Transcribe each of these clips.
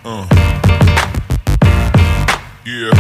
Uh, yeah.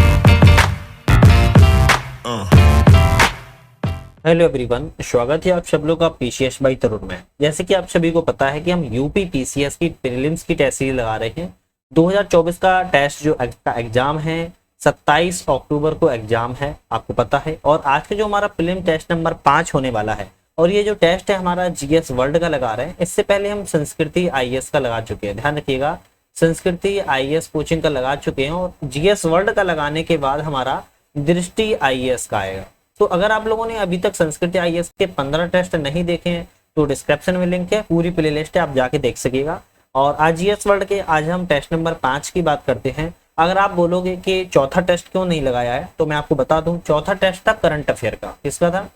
Hello everyone, स्वागत है आप सब लोग का पीसीएस बाई तरुण में। जैसे कि आप सभी को पता है कि हम यूपी पीसीएस की प्रीलिम्स की टेस्ट सीरीज लगा रहे हैं। 2024 का टेस्ट जो का एग्जाम है 27 अक्टूबर को एग्जाम है, आपको पता है। और आज का जो हमारा प्रीलिम टेस्ट नंबर 5 होने वाला है, और ये जो टेस्ट है हमारा जीएस वर्ल्ड का लगा रहे हैं। इससे पहले हम संस्कृति आईएएस का लगा चुके हैं, ध्यान रखिएगा। संस्कृति आईएएस कोचिंग का लगा चुके हैं और जीएस वर्ल्ड का लगाने के बाद हमारा दृष्टि आईएएस का आएगा। तो अगर आप लोगों ने अभी तक संस्कृत आईएएस के 15 टेस्ट नहीं देखे हैं तो डिस्क्रिप्शन में लिंक है, पूरी प्लेलिस्ट है, आप जाके देख सकिएगा। और आज जीएस वर्ल्ड के आज हम टेस्ट नंबर 5 की बात करते हैं। अगर आप बोलोगे कि चौथा टेस्ट क्यों नहीं लगाया है, तो मैं आपको बता दूं, चौथा टेस्ट था करंट अफेयर का। किसका था?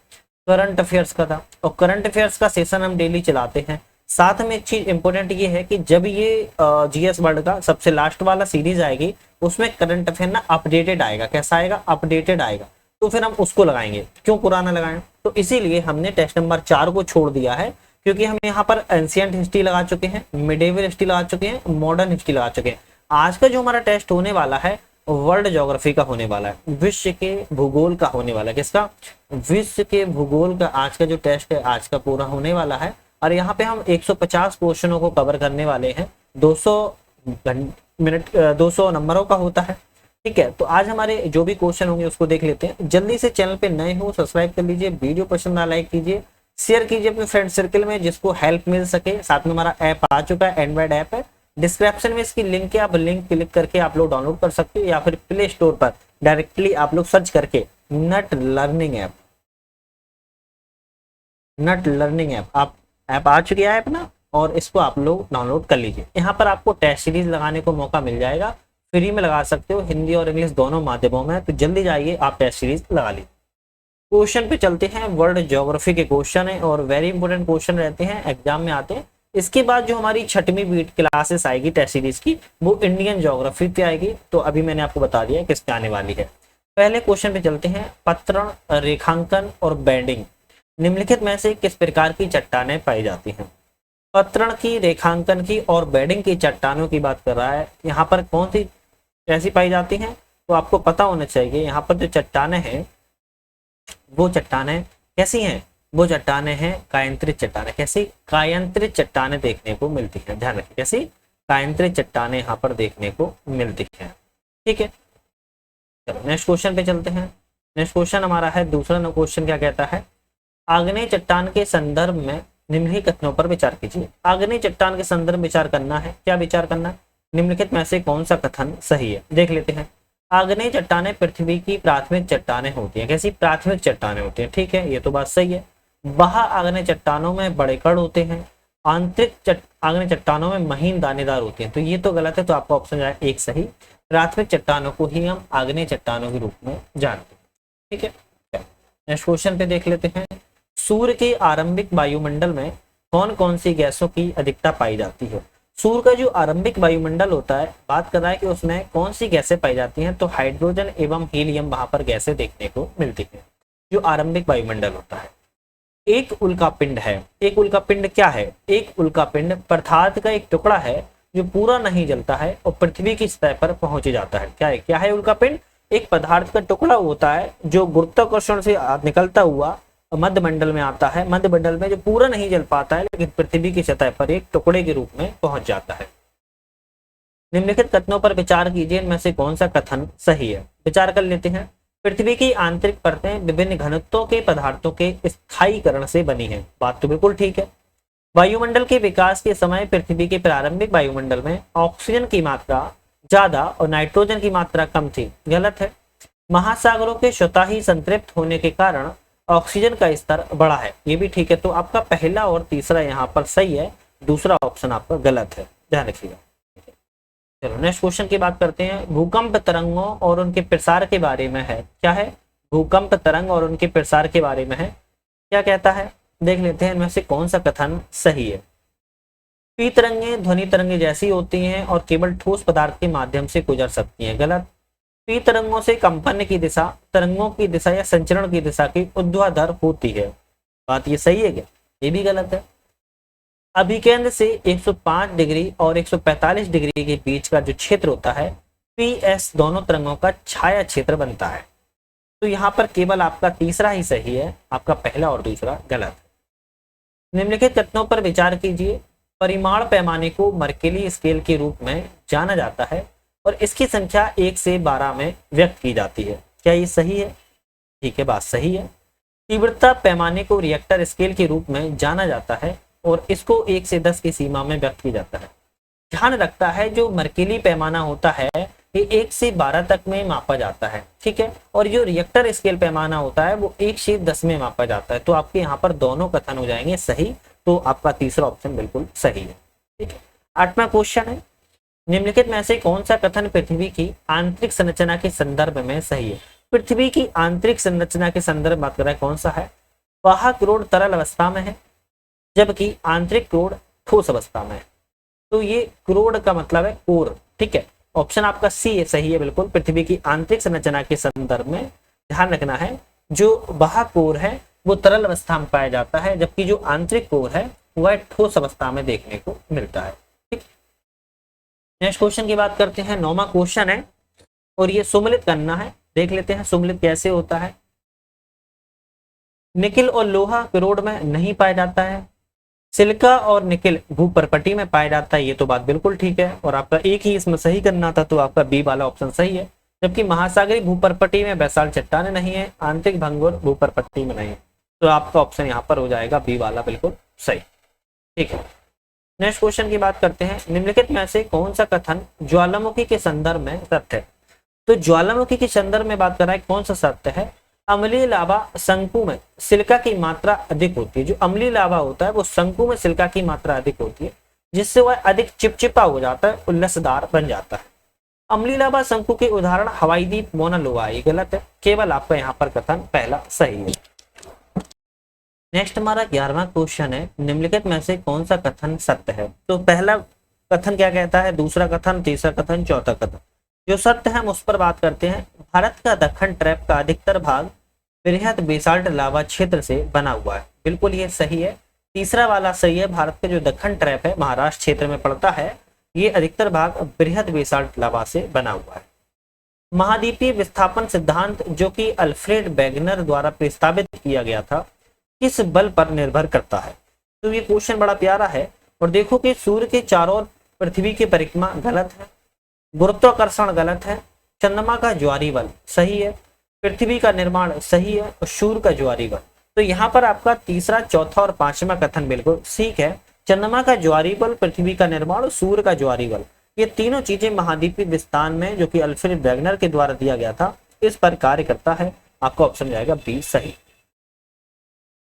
करंट अफेयर्स का था। और करंट अफेयर्स का सेशन हम डेली चलाते हैं। साथ में एक चीज इंपॉर्टेंट ये है कि जब ये जीएस वर्ल्ड का सबसे लास्ट वाला सीरीज आएगी, उसमें करंट अफेयर ना अपडेटेड आएगा। कैसा आएगा? अपडेटेड आएगा। तो फिर हम उसको लगाएंगे, क्यों पुराना लगाएं? तो इसीलिए हमने टेस्ट नंबर 4 को छोड़ दिया है, क्योंकि हम यहाँ पर एंशिएंट हिस्ट्री लगा चुके हैं, मिडेवल हिस्ट्री लगा चुके हैं, मॉडर्न हिस्ट्री लगा चुके हैं। आज का जो हमारा टेस्ट होने वाला है वर्ल्ड ज्योग्राफी का होने वाला है, विश्व के भूगोल का होने वाला है। किसका? विश्व के भूगोल का आज का जो टेस्ट है आज का पूरा होने वाला है। और यहाँ पे हम 150 क्वेश्चनों को कवर करने वाले हैं। 200 नंबरों का होता है, ठीक है। तो आज हमारे जो भी क्वेश्चन होंगे उसको देख लेते हैं। जल्दी से चैनल पे नए हो सब्सक्राइब कर लीजिए, वीडियो पसंद आ लाइक कीजिए, शेयर कीजिए अपने फ्रेंड सर्कल में जिसको हेल्प मिल सके। साथ में हमारा ऐप आ चुका है, एंड्रॉइड ऐप है, डिस्क्रिप्शन में इसकी लिंक है, आप लिंक क्लिक करके आप लोग डाउनलोड कर सकते हो, या फिर प्ले स्टोर पर डायरेक्टली आप लोग सर्च करके नट लर्निंग ऐप आप ऐप आ चुकी है ऐप ना, और इसको आप लोग डाउनलोड कर लीजिए। यहाँ पर आपको टेस्ट सीरीज लगाने को मौका मिल जाएगा, फ्री में लगा सकते हो, हिंदी और इंग्लिश दोनों माध्यमों में। तो जल्दी जाइए, आप टेस्ट सीरीज लगा लीजिए। क्वेश्चन पे चलते हैं। वर्ल्ड ज्योग्राफी के क्वेश्चन है और वेरी इंपॉर्टेंट क्वेश्चन रहते हैं, एग्जाम में आते हैं। इसके बाद जो हमारी 6वीं बीट क्लासेस आएगी टेस्ट सीरीज की, वो इंडियन ज्योग्राफी पे आएगी। तो अभी मैंने आपको बता दिया किस पे आने वाली है। पहले क्वेश्चन पे चलते हैं। पत्रण, रेखांकन और बैंडिंग निम्नलिखित में से किस प्रकार की चट्टानें पाई जाती हैं? पत्रण की, रेखांकन की और बैंडिंग की चट्टानों की बात कर रहा है। यहाँ पर कौन सी कैसी पाई जाती हैं? तो आपको पता होना चाहिए। यहाँ पर जो चट्टानें हैं वो चट्टानें कैसी हैं? वो चट्टानें हैं कायांतरित चट्टानें। कैसी? कायांतरित चट्टानें देखने को मिलती हैं। ध्यान रखिए, कैसी? कायांतरित चट्टानें यहाँ पर देखने को मिलती हैं, ठीक है। चलो नेक्स्ट क्वेश्चन पे चलते हैं। नेक्स्ट क्वेश्चन हमारा है, दूसरा क्वेश्चन क्या कहता है? आग्नेय चट्टान के संदर्भ में निम्नलिखित कथनों पर विचार कीजिए। आग्नेय चट्टान के संदर्भ में विचार करना है। क्या विचार करना है? निम्नलिखित में से कौन सा कथन सही है? देख लेते हैं। आग्नेय चट्टानें पृथ्वी की प्राथमिक चट्टानें होती हैं। कैसी? प्राथमिक चट्टानें होती हैं, ठीक है, ये तो बात सही है। बाह्य आग्नेय चट्टानों में बड़े कण होते हैं, आंतरिक आग्नेय चट्टानों में महीन दानेदार होती हैं। तो ये तो गलत है, तो आपका ऑप्शन जाए एक सही। प्राथमिक चट्टानों को ही हम आग्नेय चट्टानों के रूप में जानते हैं, ठीक है। नेक्स्ट क्वेश्चन पे देख लेते हैं। सूर्य के आरंभिक वायुमंडल में कौन कौन सी गैसों की अधिकता पाई जाती है? सूर्य का जो आरंभिक वायुमंडल होता है, बात कर रहा है कि उसमें कौन सी गैसें पाई जाती हैं। तो हाइड्रोजन एवं हीलियम वहां पर गैसें देखने को मिलती है, जो आरंभिक वायुमंडल होता है। एक उल्कापिंड है। एक उल्कापिंड क्या है? एक उल्कापिंड पदार्थ का एक टुकड़ा है जो पूरा नहीं जलता है और पृथ्वी की सतह पर पहुंच जाता है। क्या है? क्या है उल्कापिंड? एक पदार्थ का टुकड़ा होता है जो गुरुत्वाकर्षण से निकलता हुआ मध्य मंडल में आता है। मध्य मंडल में जो पूरा नहीं जल पाता है, लेकिन पृथ्वी की सतह पर एक टुकड़े के रूप में पहुंच जाता है। निम्नलिखित कथनों पर विचार कीजिए, इनमें से कौन सा कथन सही है? विचार कर लेते हैं। पृथ्वी की आंतरिक परतें विभिन्न घनत्वों के पदार्थों के स्थायीकरण से बनी है। बात तो बिल्कुल ठीक है। वायुमंडल के विकास के समय पृथ्वी के प्रारंभिक वायुमंडल में ऑक्सीजन की मात्रा ज्यादा और नाइट्रोजन की मात्रा कम थी। गलत है। महासागरों के स्वतः ही संतृप्त होने के कारण ऑक्सीजन का स्तर बढ़ा है। ये भी ठीक है। तो आपका पहला और तीसरा यहाँ पर सही है, दूसरा ऑप्शन आपका गलत है, ध्यान रखिएगा। चलो नेक्स्ट क्वेश्चन की बात करते हैं। भूकंप तरंगों और उनके प्रसार के बारे में है। क्या है? भूकंप तरंग और उनके प्रसार के बारे में है। क्या कहता है? देख लेते हैं इनमें से कौन सा कथन सही है। पी तरंगें ध्वनि तरंगें जैसी होती हैं और केवल ठोस पदार्थ के माध्यम से गुजर सकती हैं। गलत। पी तरंगों से कंपन की दिशा, तरंगों की दिशा या संचरण की दिशा की ऊर्ध्वाधर होती है। बात ये सही है क्या? ये भी गलत है। अभिकेंद्र से 105 डिग्री और 145 डिग्री के बीच का जो क्षेत्र होता है PS दोनों तरंगों का छाया क्षेत्र बनता है। तो यहाँ पर केवल आपका तीसरा ही सही है, आपका पहला और दूसरा गलत है। निम्नलिखित कथनों पर विचार कीजिए। परिमाण पैमाने को मर्केली स्केल के रूप में जाना जाता है और इसकी संख्या 1 से 12 में व्यक्त की जाती है। क्या ये सही है? ठीक है, बात सही है। तीव्रता पैमाने को रिएक्टर स्केल के रूप में जाना जाता है और इसको 1 से 10 की सीमा में व्यक्त किया जाता है। ध्यान रखता है जो मर्केली पैमाना होता है ये 1 से 12 तक में मापा जाता है, ठीक है, और जो रिएक्टर स्केल पैमाना होता है वो 1 से 10 में मापा जाता है। तो आपके यहाँ पर दोनों कथन हो जाएंगे सही, तो आपका तीसरा ऑप्शन बिल्कुल सही है। ठीक है, 8वां क्वेश्चन है, निम्नलिखित में से कौन सा कथन पृथ्वी की आंतरिक संरचना के संदर्भ में सही है? पृथ्वी की आंतरिक संरचना के संदर्भ में बात कर रहा है, कौन सा है? वाहक रोड तरल अवस्था में है जबकि आंतरिक क्रोड ठोस अवस्था में है। तो ये क्रोड का मतलब है कोर, ठीक है, ऑप्शन आपका सी है, सही है बिल्कुल। पृथ्वी की आंतरिक संरचना के संदर्भ में ध्यान रखना है, जो वाहक कोर है वो तरल अवस्था में पाया जाता है जबकि जो आंतरिक कोर है वह ठोस अवस्था में देखने को मिलता है। ठीक, नेक्स्ट क्वेश्चन की बात करते हैं। 9वां क्वेश्चन है और ये सुमेलित करना है, देख लेते हैं सुमेलित कैसे होता है। निकिल और लोहा क्रोड में नहीं पाया जाता है, सिलिका और निकिल भूपर्पटी में पाया जाता है, ये तो बात बिल्कुल ठीक है और आपका एक ही इसमें सही करना था, तो आपका बी वाला ऑप्शन सही है। जबकि महासागरी भूपर्पटी में बैसाल्ट चट्टानें नहीं है, आंतरिक भंगुर भूपर्पटी में नहीं है, तो आपका ऑप्शन यहाँ पर हो जाएगा बी वाला बिल्कुल सही। ठीक है, नेक्स्ट क्वेश्चन की बात करते हैं। निम्नलिखित में से कौन सा कथन ज्वालामुखी के संदर्भ में सत्य है? तो ज्वालामुखी के संदर्भ में बात कर रहा है, कौन सा सत्य है? अम्लीय लावा शंकु में सिलिका की मात्रा अधिक होती है। जो अम्लीय लावा होता है वो शंकु में सिलिका की मात्रा अधिक होती है जिससे वह अधिक चिपचिपा हो जाता है, उल्लसदार बन जाता है। अम्लीय लावा शंकु के उदाहरण हवाई द्वीप, मोना लोआ, ये गलत है, केवल आपका यहाँ पर कथन पहला सही है। नेक्स्ट हमारा 11वां क्वेश्चन है, निम्नलिखित में से कौन सा कथन सत्य है? तो पहला कथन क्या कहता है, दूसरा कथन, तीसरा कथन, चौथा कथन। जो सत्य है हम उस पर बात करते हैं। भारत का दक्कन ट्रैप का अधिकतर भाग बृहद बेसाल्ट लावा क्षेत्र से बना हुआ है, बिल्कुल ये सही है, तीसरा वाला सही है। भारत का जो दक्कन ट्रैप है महाराष्ट्र क्षेत्र में पड़ता है, ये अधिकतर भाग बृहद बेसाल्ट लावा से बना हुआ है। महाद्वीपीय विस्थापन सिद्धांत जो कि अल्फ्रेड वेगनर द्वारा प्रस्तावित किया गया था, किस बल पर निर्भर करता है? तो ये क्वेश्चन बड़ा प्यारा है और देखो कि सूर्य के चारों ओर पृथ्वी की परिक्रमा गलत है, गुरुत्वाकर्षण गलत है, चंद्रमा का ज्वारी बल सही है, पृथ्वी का निर्माण सही है और सूर्य का ज्वारी बल। तो यहाँ पर आपका तीसरा, चौथा और पांचवा कथन बिल्कुल ठीक है। चंद्रमा का ज्वारी बल, पृथ्वी का निर्माण और सूर्य का ज्वारी बल, ये तीनों चीजें महाद्वीपीय विस्तार में जो कि अल्फ्रेड वेगनर के द्वारा दिया गया था, इस पर कार्य करता है। आपका ऑप्शन जाएगा बी सही।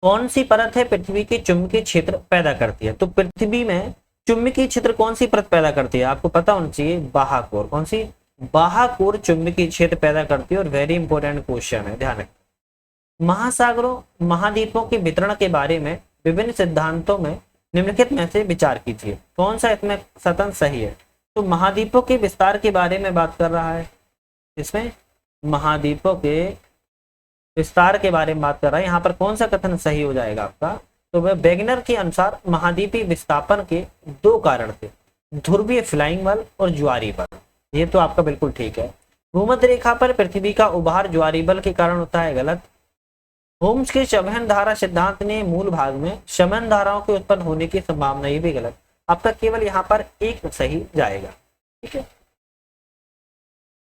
कौन सी परत है पृथ्वी के चुंबकीय क्षेत्र पैदा करती है? तो पृथ्वी में चुंबकीय क्षेत्र कौन सी परत पैदा करती है? आपको पता होना चाहिए, बाहाकोर। कौन सी? बाहाकोर चुंबकीय क्षेत्र पैदा करती है और वेरी इंपॉर्टेंट क्वेश्चन है, ध्यान रखें। महासागरों, महाद्वीपों के वितरण के बारे में विभिन्न सिद्धांतों में निम्नलिखित में से विचार कीजिए, कौन सा इसमें कथन सही है? तो महाद्वीपों के विस्तार के बारे में बात कर रहा है, इसमें महाद्वीपों के विस्तार के बारे में बात कर रहा है, यहाँ पर कौन सा कथन सही हो जाएगा आपका? तो वह वेगनर के अनुसार महाद्वीपीय विस्थापन के दो कारण थे, ध्रुवीय फ्लाइंग बल और ज्वारी बल, ये तो आपका बिल्कुल ठीक है। भूमध्य रेखा पर पृथ्वी का उभार ज्वारी बल के कारण होता है, गलत। होम्स के शमन धारा सिद्धांत ने मूल भाग में शमन धाराओं के उत्पन्न होने की संभावना, ये भी गलत। आपका केवल यहाँ पर एक सही जाएगा, ठीक है।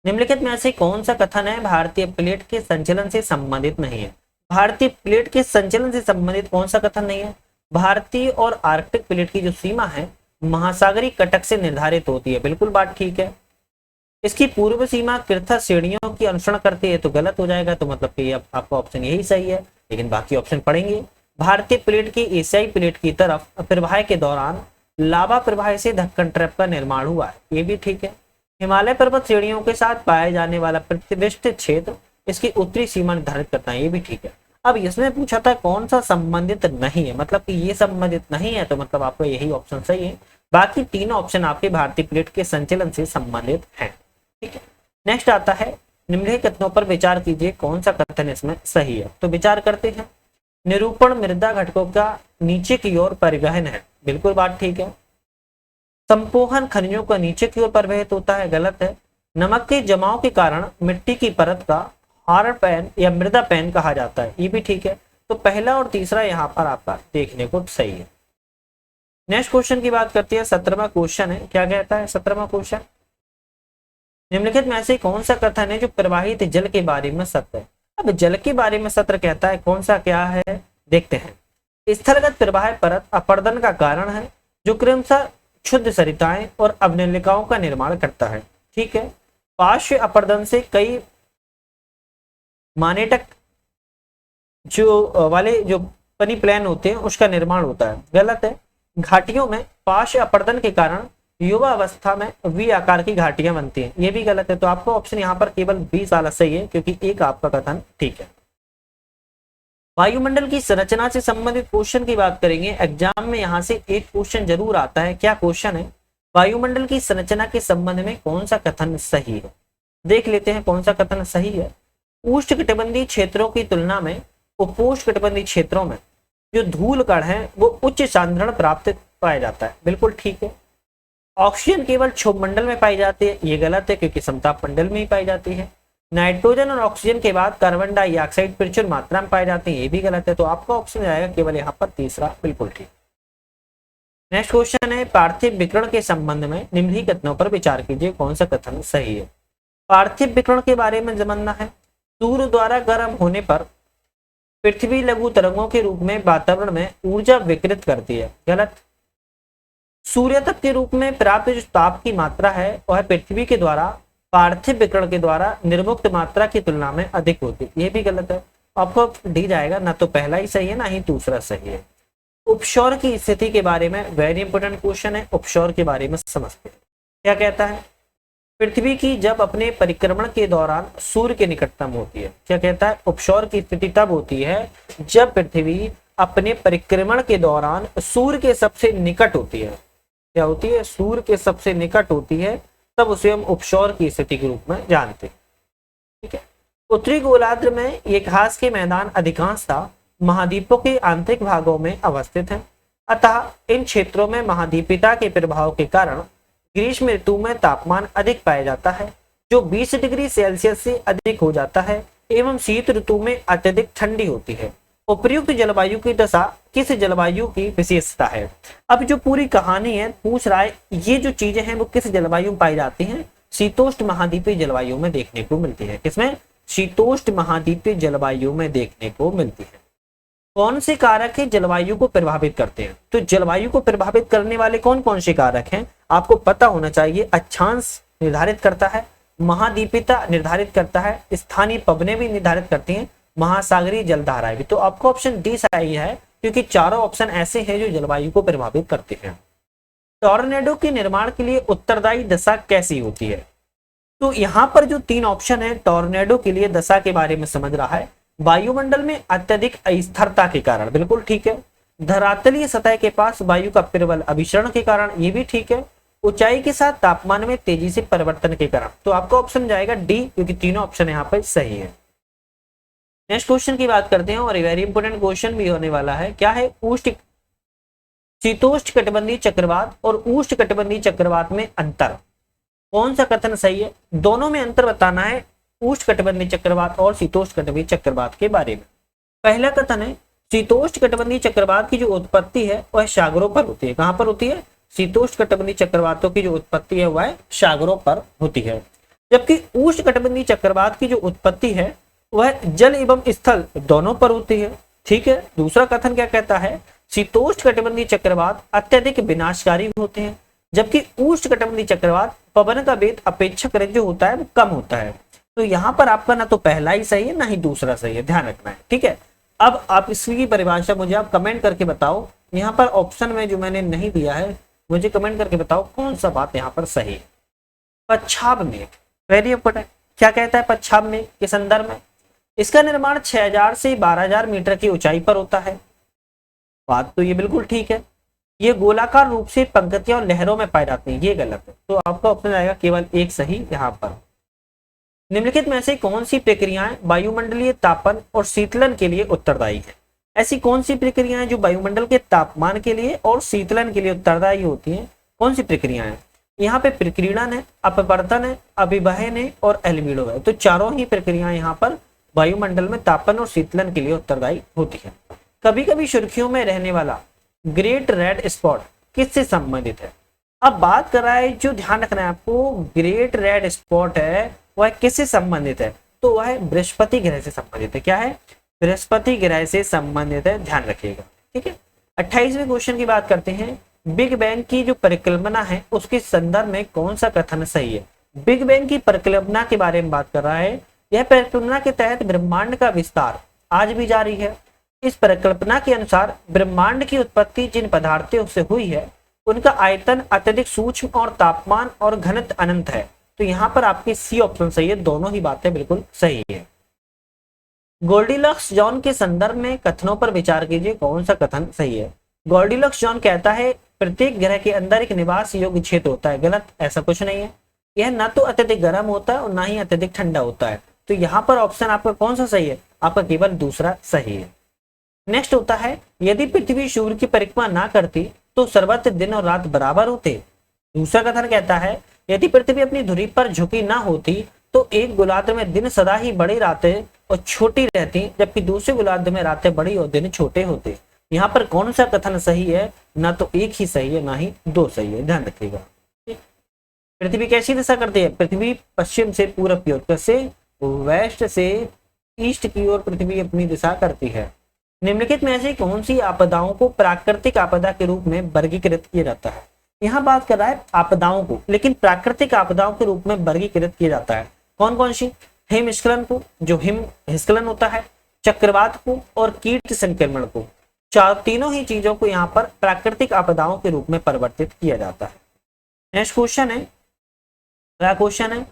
निम्नलिखित में से कौन सा कथन है भारतीय प्लेट के संचलन से संबंधित नहीं है? भारतीय प्लेट के संचलन से संबंधित कौन सा कथन नहीं है? भारतीय और आर्कटिक प्लेट की जो सीमा है महासागरीय कटक से निर्धारित होती है, बिल्कुल बात ठीक है। इसकी पूर्व सीमा कृथा श्रेणियों की अनुसरण करती है, तो गलत हो जाएगा। तो मतलब कि आपका ऑप्शन यही सही है, लेकिन बाकी ऑप्शन पढ़ेंगे। भारतीय प्लेट की एशियाई प्लेट की तरफ प्रवाह के दौरान लावा प्रवाह से दक्कन ट्रैप का निर्माण हुआ है, ये भी ठीक है। हिमालय पर्वत श्रेणियों के साथ पाया जाने वाला प्रतिवेष्टित क्षेत्र इसकी उत्तरी सीमा निर्धारित करता है, ये भी ठीक है। अब इसमें पूछा था कौन सा संबंधित नहीं है, मतलब कि ये संबंधित नहीं है, तो मतलब आपका यही ऑप्शन सही है। बाकी तीनों ऑप्शन आपके भारतीय प्लेट के संचलन से संबंधित हैं, ठीक है। नेक्स्ट आता है, निम्नलिखित कथनों पर विचार कीजिए, कौन सा कथन इसमें सही है? तो विचार करते हैं। निरूपण मृदा घटकों का नीचे की ओर परिवहन है, बिल्कुल बात ठीक है। संपोहन खनिजों का नीचे की ओर प्रवाहित होता है, गलत है। नमक के जमाव के कारण मिट्टी की परत का हार्ड पैन या मृदा पैन कहा जाता है, ये भी ठीक है। तो पहला और तीसरा यहाँ पर आपका देखने को सही है। नेक्स्ट क्वेश्चन की बात करते हैं, 17वां क्वेश्चन है। क्या कहता है 17वां क्वेश्चन? निम्नलिखित में से कौन सा कथन है जो प्रवाहित जल के बारे में सत्य है? अब जल के बारे में सत्र कहता है, कौन सा क्या है देखते हैं। स्थलगत प्रवाह परत अपर्दन का कारण है जो क्रमशः क्षुद्र सरिताएं और अवनलिकाओं का निर्माण करता है, ठीक है। पार्श्व अपर्दन से कई मानेटक जो पनी प्लान होते हैं उसका निर्माण होता है, गलत है। घाटियों में पार्श्व अपर्दन के कारण युवा अवस्था में वी आकार की घाटियां बनती हैं, ये भी गलत है। तो आपका ऑप्शन यहाँ पर केवल 20 वाला सही है, क्योंकि एक आपका कथन ठीक है। वायुमंडल की संरचना से संबंधित क्वेश्चन की बात करेंगे। एग्जाम में यहाँ से एक क्वेश्चन जरूर आता है। क्या क्वेश्चन है? वायुमंडल की संरचना के संबंध में कौन सा कथन सही है? देख लेते हैं कौन सा कथन सही है। उष्णकटिबंधीय क्षेत्रों की तुलना में उपोष्णकटिबंधीय क्षेत्रों में जो धूल कण है वो उच्च सांद्रण प्राप्त पाया जाता है, बिल्कुल ठीक है। ऑक्सीजन केवल क्षोभमंडल में पाई जाती है, ये गलत है, क्योंकि समताप मंडल में ही पाई जाती है। नाइट्रोजन और ऑक्सीजन के बाद कार्बन डाइऑक्साइड प्रचुर मात्रा में पाए जाते हैं, ये भी गलत है। तो आपका ऑप्शन आएगा केवल यहाँ पर तीसरा, बिल्कुल ठीक। नेक्स्ट क्वेश्चन है, पार्थिव विकिरण के संबंध में निम्नलिखित कथनों पर विचार कीजिए, कौन सा कथन सही है। पार्थिव विकिरण के बारे में जानना है। सूर्य द्वारा गर्म होने पर पृथ्वी लघु तरंगों के रूप में वातावरण में ऊर्जा विकिरित करती है, गलत। सूर्य तप के रूप में प्राप्त जो ताप की मात्रा है वह पृथ्वी के द्वारा पार्थिव विकिरण के द्वारा निर्मुक्त मात्रा की तुलना में अधिक होती है, ये भी गलत है। आपको डी जाएगा, ना तो पहला ही सही है ना ही दूसरा सही है। उपसौर की स्थिति के बारे में वेरी इंपोर्टेंट क्वेश्चन है, उपसौर के बारे में समझते हैं। क्या कहता है? पृथ्वी की जब अपने परिक्रमण के दौरान सूर्य के निकटतम होती है। क्या कहता है? उपसौर की स्थिति तब होती है जब पृथ्वी अपने परिक्रमण के दौरान सूर्य के सबसे निकट होती है। क्या होती है? सूर्य के सबसे निकट होती है, तब उसे हम उपसौर की स्थिति के रूप में जानते हैं, ठीक है। उत्तरी गोलार्ध में ये घास के मैदान अधिकांशतः महाद्वीपों के आंतरिक भागों में अवस्थित हैं, अतः इन क्षेत्रों में महाद्वीपिता के प्रभाव के कारण ग्रीष्म ऋतु में तापमान अधिक पाया जाता है जो 20 डिग्री सेल्सियस से अधिक हो जाता है, एवं शीत ऋतु में अत्यधिक ठंडी होती है। उपर्युक्त जलवायु की दशा किस जलवायु की विशेषता है? अब जो पूरी कहानी है पूछ रहा है ये जो चीजें हैं वो किस जलवायु में पाई जाती हैं? शीतोष्ण महाद्वीपीय जलवायु में देखने को मिलती है। किसमें? शीतोष्ण महाद्वीपीय जलवायु में देखने को मिलती है। कौन से कारक है जलवायु को प्रभावित करते हैं? तो जलवायु को प्रभावित करने वाले कौन कौन से कारक हैं आपको पता होना चाहिए। अक्षांश निर्धारित करता है, महाद्वीपिता निर्धारित करता है, स्थानीय पवनें भी निर्धारित करती हैं, महासागरीय जलधाराएं भी। तो आपको ऑप्शन डी सही है, क्योंकि चारों ऑप्शन ऐसे हैं जो जलवायु को प्रभावित करते हैं। टॉर्नेडो के निर्माण के लिए उत्तरदायी दशा कैसी होती है? तो यहाँ पर जो 3 ऑप्शन है टॉर्नेडो के लिए दशा के बारे में समझ रहा है। वायुमंडल में अत्यधिक अस्थिरता के कारण, बिल्कुल ठीक है। धरातलीय सतह के पास वायु का प्रबल अभिसरण के कारण, ये भी ठीक है। ऊंचाई के साथ तापमान में तेजी से परिवर्तन के कारण। तो आपका ऑप्शन जाएगा डी, क्योंकि तीनों ऑप्शन यहाँ पर सही है। नेक्स्ट क्वेश्चन की बात करते हैं और वेरी इंपोर्टेंट क्वेश्चन भी होने वाला है। क्या है? शीतोष्ण कटिबंधीय चक्रवात और उष्ण कटिबंधीय चक्रवात में अंतर, कौन सा कथन सही है? दोनों में अंतर बताना है, उष्ण कटिबंधीय चक्रवात और शीतोष्ण कटिबंधीय चक्रवात के बारे में। पहला कथन है शीतोष्ण कटिबंधीय चक्रवात की जो उत्पत्ति है वह सागरों पर होती है। कहां पर होती है? शीतोष्ण कटिबंधीय चक्रवातों की जो उत्पत्ति है वह सागरों पर होती है, जबकि उष्ण कटिबंधीय चक्रवात की जो उत्पत्ति है वह जल एवं स्थल दोनों पर होती है, ठीक है। दूसरा कथन क्या कहता है? शीतोष्ण कटिबंधीय चक्रवात अत्यधिक विनाशकारी होते हैं, जबकि उष्ण कटिबंधीय चक्रवात पवन का वेग अपेक्षाकृत जो होता है वो कम होता है। तो यहाँ पर आपका ना तो पहला ही सही है ना ही दूसरा सही है, ध्यान रखना है, ठीक है। अब आप इसकी परिभाषा मुझे आप कमेंट करके बताओ। यहाँ पर ऑप्शन में जो मैंने नहीं दिया है मुझे कमेंट करके बताओ कौन सा बात यहाँ पर सही है। पच्छाद मेघ, वेरी इंपोर्टेंट। क्या कहता है पच्छाद मेघ के संदर्भ में? इसका निर्माण 6000 से 12000 मीटर की ऊंचाई पर होता है। बात तो ये बिल्कुल ठीक है। ये गोलाकार रूप से पंक्तियों और लहरों में पाए जाते हैं, ये गलत है। तो आपका ऑप्शन आएगा केवल एक सही यहाँ पर। निम्नलिखित में से कौन सी प्रक्रियाएं वायुमंडलीय तापन और शीतलन के लिए उत्तरदायी है? ऐसी कौन सी प्रक्रियाएं जो वायुमंडल के तापमान के लिए और शीतलन के लिए उत्तरदायी होती हैं? कौन सी प्रक्रियाएं हैं? यहाँ पे प्रकीर्णन है, अपवर्तन है, अभिवहन है और एल्बिडो है। तो चारों ही प्रक्रियाएं यहाँ पर वायुमंडल में तापन और शीतलन के लिए उत्तरदायी होती है। कभी कभी सुर्खियों में रहने वाला ग्रेट रेड स्पॉट किससे संबंधित है? अब बात कर रहा है, जो ध्यान रखना है आपको, ग्रेट रेड स्पॉट है वह किससे संबंधित है? तो वह बृहस्पति ग्रह से संबंधित है। क्या है? बृहस्पति ग्रह से संबंधित है, ध्यान रखिएगा। ठीक है, 28वें क्वेश्चन की बात करते हैं। बिग बैंग की जो परिकल्पना है उसके संदर्भ में कौन सा कथन सही है? बिग बैंग की परिकल्पना के बारे में बात कर रहा है। यह परिकल्पना के तहत ब्रह्मांड का विस्तार आज भी जारी है। इस परिकल्पना के अनुसार ब्रह्मांड की उत्पत्ति जिन पदार्थों से हुई है उनका आयतन अत्यधिक सूक्ष्म और तापमान और घनत्व अनंत है। तो यहाँ पर आपकी सी ऑप्शन सही है, दोनों ही बातें बिल्कुल सही है। गोल्डीलॉक्स जोन के संदर्भ में कथनों पर विचार कीजिए, कौन सा कथन सही है? गोल्डीलॉक्स जोन कहता है प्रत्येक ग्रह के अंदर एक निवास योग्य क्षेत्र होता है। गलत, ऐसा कुछ नहीं है। यह ना तो अत्यधिक गर्म होता है और ना ही अत्यधिक ठंडा होता है। तो यहाँ पर ऑप्शन आपका कौन सा सही है? आपका केवल दूसरा सही है। नेक्स्ट होता है, यदि पृथ्वी सूर्य की परिक्रमा ना करती तो सर्वत्र दिन और रात बराबर होते। दूसरा कथन कहता है, यदि पृथ्वी अपनी धुरी पर झुकी ना होती तो एक गोलार्ध में दिन सदा ही बड़ी रातें और छोटी रहती, जबकि दूसरे गोलार्ध में रातें बड़ी और दिन छोटे होते। यहाँ पर कौन सा कथन सही है? ना तो एक ही सही है ना ही दो सही है, ध्यान रखिएगा। पृथ्वी कैसी दिशा करती है? पृथ्वी पश्चिम से पूरब की ओर, कैसे? वेस्ट से ईस्ट की ओर पृथ्वी अपनी दिशा करती है। निम्नलिखित में से कौन सी आपदाओं को प्राकृतिक आपदा के रूप में वर्गीकृत किया जाता है? यहाँ बात कर रहा है आपदाओं को, लेकिन प्राकृतिक आपदाओं के रूप में वर्गीकृत किया जाता है। कौन कौन सी? हिमस्खलन को, जो हिमस्खलन होता है, चक्रवात को और कीट संक्रमण को। तीनों ही चीजों को यहाँ पर प्राकृतिक आपदाओं के रूप में परिवर्तित किया जाता है। नेक्स्ट क्वेश्चन है, क्या क्वेश्चन है?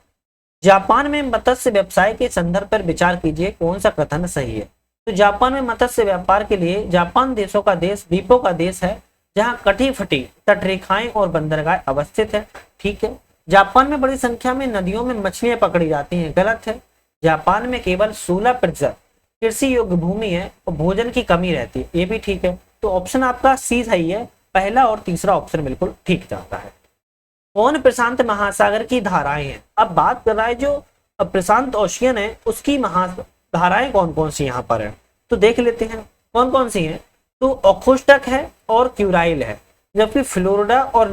जापान में मत्स्य व्यवसाय के संदर्भ पर विचार कीजिए, कौन सा कथन सही है? तो जापान में मत्स्य व्यापार के लिए जापान देशों का देश, द्वीपों का देश है, जहां कटी फटी तटरेखाएं और बंदरगाह अवस्थित है। ठीक है। जापान में बड़ी संख्या में नदियों में मछलियां पकड़ी जाती हैं। गलत है। जापान में केवल 16% कृषि योग्य भूमि है और भोजन की कमी रहती है। ये भी ठीक है। तो ऑप्शन आपका सी सही है, पहला और तीसरा ऑप्शन बिल्कुल ठीक जाता है। कौन प्रशांत महासागर की धाराएं हैं? अब बात कर रहा है जो प्रशांत ओशियन है उसकी धाराएं कौन कौन सी यहाँ पर है, तो देख लेते हैं कौन कौन सी हैं। तो ओखोस्टक है और क्यूराइल है, जबकि फ्लोरिडा और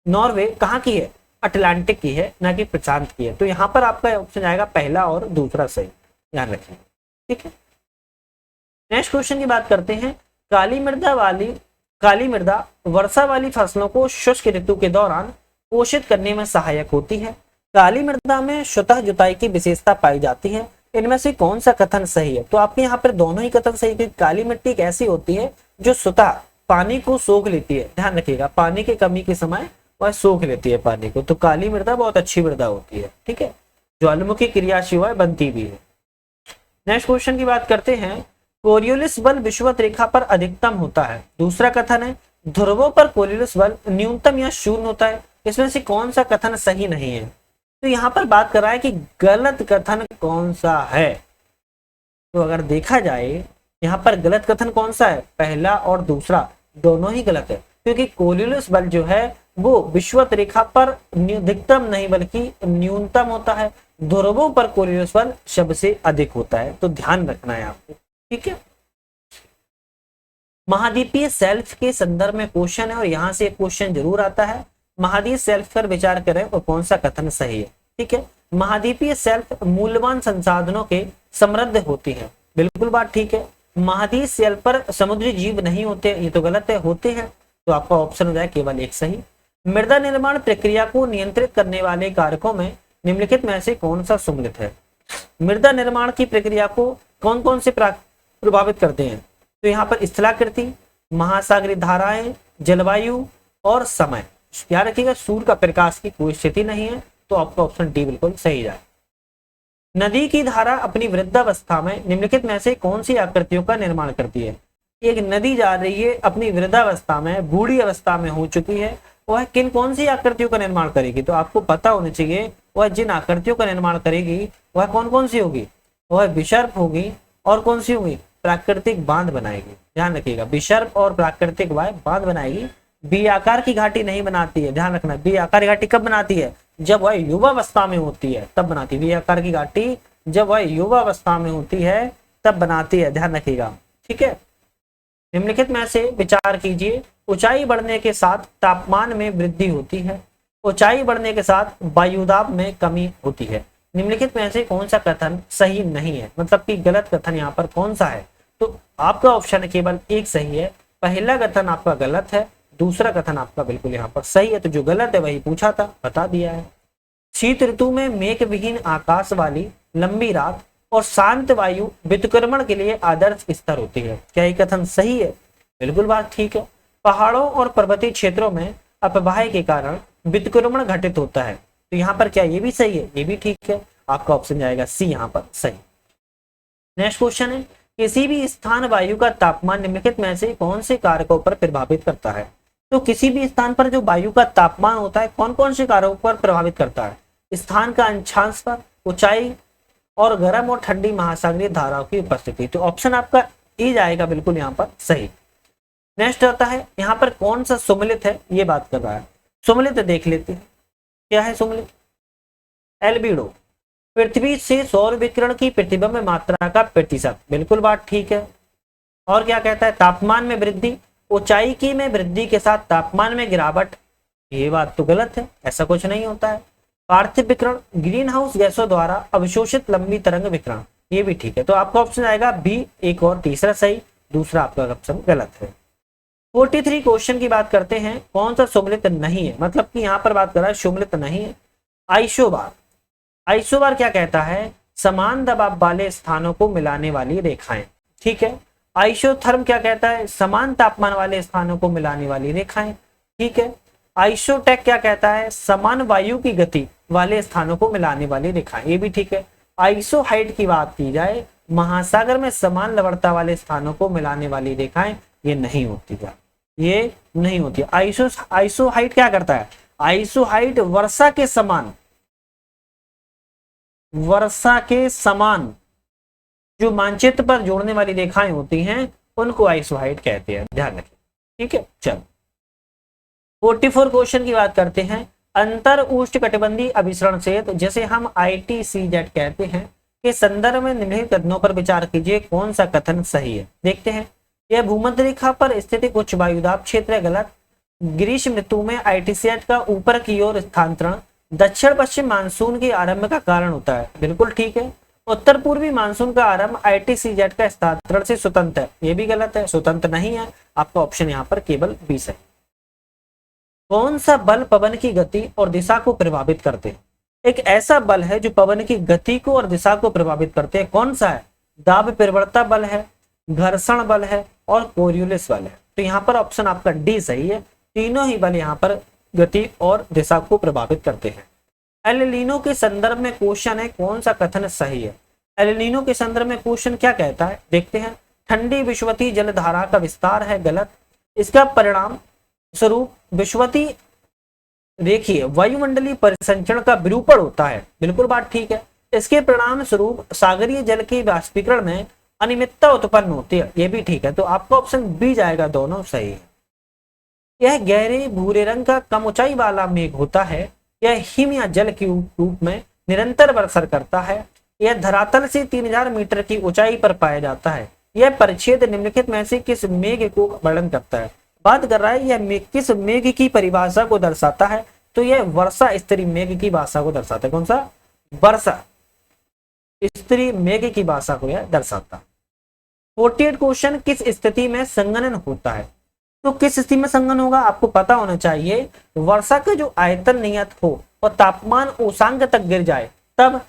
नॉर्वे कहाँ की है? अटलांटिक की है, ना कि प्रशांत की है। तो यहाँ पर आपका ऑप्शन आएगा पहला और दूसरा सही, ध्यान रखें। ठीक है। नेक्स्ट क्वेश्चन की बात करते हैं। काली मृदा वर्षा वाली फसलों को शुष्क ऋतु के दौरान पोषित करने में सहायक होती है। काली मृदा में स्वतः जुताई की विशेषता पाई जाती है। इनमें से कौन सा कथन सही है? तो आपके यहाँ पर दोनों ही कथन सही है। काली मिट्टी एक ऐसी होती है जो स्वतः पानी को सोख लेती है। ध्यान रखिएगा, पानी की कमी के समय वह सोख लेती है पानी को। तो काली मृदा बहुत अच्छी मृदा होती है। ठीक है, ज्वालामुखी क्रिया शिवाय बनती भी है। नेक्स्ट क्वेश्चन की बात करते हैं। कोरियोलिस बल विषुवत रेखा पर अधिकतम होता है। दूसरा कथन है ध्रुवों पर कोरियोलिस बल न्यूनतम या शून्य होता है। इसमें से कौन सा कथन सही नहीं है? तो यहाँ पर बात कर रहा है कि गलत कथन कौन सा है। तो अगर देखा जाए यहाँ पर गलत कथन कौन सा है? पहला और दूसरा दोनों ही गलत है, क्योंकि कोरियोलिस बल जो है वो विषुवत रेखा पर अधिकतम नहीं बल्कि न्यूनतम होता है। ध्रुवों पर कोरियोलिस बल सबसे अधिक होता है। तो ध्यान रखना है आपको। ठीक है। महाद्वीपीय शेल्फ के संदर्भ में क्वेश्चन है और यहाँ से क्वेश्चन जरूर आता है। महाद्वीपीय शेल्फ पर विचार करें और कौन सा कथन सही है। ठीक है। महाद्वीपीय शेल्फ मूल्यवान संसाधनों के समृद्ध होती है। बिल्कुल बात ठीक है। महाद्वीपीय शेल्फ पर समुद्री जीव नहीं होते, ये तो गलत है, होते हैं। तो आपका ऑप्शन हो जाए केवल एक सही। मृदा निर्माण प्रक्रिया को नियंत्रित करने वाले कारकों में निम्नलिखित में से कौन सा सम्मिलित है? मृदा निर्माण की प्रक्रिया को कौन कौन से प्रभावित करते हैं? तो यहाँ पर स्थलाकृति, महासागरीय धाराएं, जलवायु और समय। याद रखिएगा सूर्य का प्रकाश की कोई स्थिति नहीं है। तो आपका ऑप्शन डी बिल्कुल सही जाए। नदी की धारा अपनी वृद्धावस्था में निम्नलिखित में से कौन सी आकृतियों का निर्माण करती है? एक नदी जा रही है अपनी वृद्धावस्था में, बूढ़ी अवस्था में हो चुकी है, वह किन कौन सी आकृतियों का निर्माण करेगी? तो आपको पता होना चाहिए वह जिन आकृतियों का निर्माण करेगी वह कौन कौन सी होगी। वह विसर्प होगी और कौन सी होगी? प्राकृतिक बांध बनाएगी, ध्यान रखिएगा, विसर्प और प्राकृतिक वायु बांध बनाएगी। बी आकार की घाटी नहीं बनाती है, ध्यान रखना, बी आकार की घाटी कब बनाती है, जब वह युवावस्था में होती है तब बनाती है। बी आकार की घाटी जब वह युवावस्था में होती है तब बनाती है, ध्यान रखिएगा, ठीक है। निम्नलिखित में से विचार कीजिए, ऊंचाई बढ़ने के साथ तापमान में वृद्धि होती है, ऊंचाई बढ़ने के साथ वायुदाब में कमी होती है। निम्नलिखित में से कौन सा कथन सही नहीं है, मतलब कि गलत कथन यहाँ पर कौन सा है, तो आपका ऑप्शन केवल एक सही है। पहला कथन आपका गलत है, दूसरा कथन आपका बिल्कुल यहाँ पर सही है। तो जो गलत है वही पूछा था, बता दिया है। शीत ऋतु में मेघ विहीन आकाश वाली लंबी रात और शांत वायु व्युत्क्रमण के लिए आदर्श स्तर होती है। क्या ये कथन सही है? बिल्कुल बात ठीक है। पहाड़ों और पर्वतीय क्षेत्रों में अपवाह के कारण व्युत्क्रमण घटित होता है, तो यहाँ पर क्या ये भी सही है? ये भी ठीक है, आपका ऑप्शन जाएगा सी यहाँ पर सही। नेक्स्ट क्वेश्चन है, किसी भी स्थान वायु का तापमान निम्नलिखित में से कौन से कारकों पर प्रभावित करता है? तो किसी भी स्थान पर जो वायु का तापमान होता है कौन कौन से कारकों पर प्रभावित करता है? स्थान का अंशांश पर, ऊंचाई और गर्म और ठंडी महासागरीय धाराओं की उपस्थिति। तो ऑप्शन आपका ई जाएगा बिल्कुल यहाँ पर सही। नेक्स्ट आता है, यहाँ पर कौन सा सुमेलित है ये बात कर रहा है। सुमेलित देख लेते हैं, क्या है सुमेलित? एल्बिडो, पृथ्वी से सौर विकिरण की प्रतिबिंब मात्रा का प्रतिशत, बिल्कुल बात ठीक है। और क्या कहता है? तापमान में वृद्धि, ऊंचाई की में वृद्धि के साथ तापमान में गिरावट, ये बात तो गलत है, ऐसा कुछ नहीं होता है। पार्थिव विकिरण, ग्रीन हाउस गैसों द्वारा अवशोषित लंबी तरंग विकिरण, ये भी ठीक है। तो आपका ऑप्शन आएगा बी, एक और तीसरा सही, दूसरा आपका ऑप्शन गलत है। 43 क्वेश्चन की बात करते हैं, कौन सा सुमेलित नहीं है, मतलब कि यहाँ पर बात कर रहा है सुमेलित नहीं है। आइसोबार, आइसोबार क्या कहता है? समान दबाव वाले स्थानों को मिलाने वाली रेखाएं, ठीक है। आइसोथर्म क्या कहता है? समान तापमान वाले स्थानों को मिलाने वाली रेखाएं, ठीक है। आइसोटेक क्या कहता है? समान वायु की गति वाले स्थानों को मिलाने वाली रेखाएं, ये भी ठीक है। आइसोहाइट की बात की जाए, महासागर में समान लवणता वाले स्थानों को मिलाने वाली रेखाएं, ये नहीं होती है, ये नहीं होती। आइसोहाइट क्या करता है? आइसोहाइट वर्षा के समान, वर्षा के समान जो मानचित्र पर जोड़ने वाली रेखाएं होती हैं उनको आइसोहाइट कहते हैं, ध्यान रखें, ठीक है। चलो 44 क्वेश्चन की बात करते हैं, अंतर उष्णकटिबंधीय अभिसरण क्षेत्र, जैसे हम ITCZ कहते हैं, के संदर्भ में निम्नलिखित कथनों पर विचार कीजिए, कौन सा कथन सही है? देखते हैं। यह भूमध्य रेखा पर स्थित उच्च वायुदाब क्षेत्र है, गलत। ग्रीष्म ऋतु में ITCZ का ऊपर की ओर स्थानांतरण दक्षिण पश्चिम मानसून के आरंभ का कारण होता है, बिल्कुल ठीक है। उत्तर पूर्वी मानसून का आरंभ ITCZ का स्थानांतरण से स्वतंत्र है, ये भी गलत है, स्वतंत्र नहीं है। आपका ऑप्शन यहाँ पर केवल 20 है। कौन सा बल पवन की गति और दिशा को प्रभावित करते हैं? एक ऐसा बल है जो पवन की गति को और दिशा को प्रभावित करते हैं, कौन सा है? दाब प्रवणता बल है, घर्षण बल है और कोरियोलिस बल है। तो यहाँ पर ऑप्शन आपका डी सही है, तीनों ही बल यहाँ पर गति और दिशा को प्रभावित करते हैं। एल-नीनो के संदर्भ में क्वेश्चन है, कौन सा कथन सही है? एल-नीनो के संदर्भ में क्वेश्चन क्या कहता है, देखते हैं। ठंडी विषुवतीय जलधारा का विस्तार है, गलत। इसका परिणाम स्वरूप विषुवतीय देखिए वायुमंडलीय परिसंचरण का विरूपण होता है, बिल्कुल बात ठीक है। इसके परिणाम स्वरूप सागरीय जल के वाष्पीकरण में अनियमितता उत्पन्न होती है, ये भी ठीक है। तो आपका ऑप्शन बी जाएगा, दोनों सही है। यह गहरे भूरे रंग का कम ऊंचाई वाला मेघ होता है, यह हिम या जल के रूप में निरंतर वर्षा करता है, यह धरातल से 3000 मीटर की ऊंचाई पर पाया जाता है। यह परिच्छेद निम्नलिखित में से किस मेघ को वर्णन करता है? बात कर रहा है यह किस मेघ की परिभाषा को दर्शाता है, तो यह वर्षा स्त्री मेघ की भाषा को दर्शाता है। कौन सा? वर्षा स्त्री मेघ की भाषा को यह दर्शाता है। 48 क्वेश्चन, किस स्थिति में संघनन होता है? तो किस स्थिति में संघनन होगा आपको पता होना चाहिए। वर्षा का जो आयतन नियत हो और तापमान उषांक तक गिर जाए, तब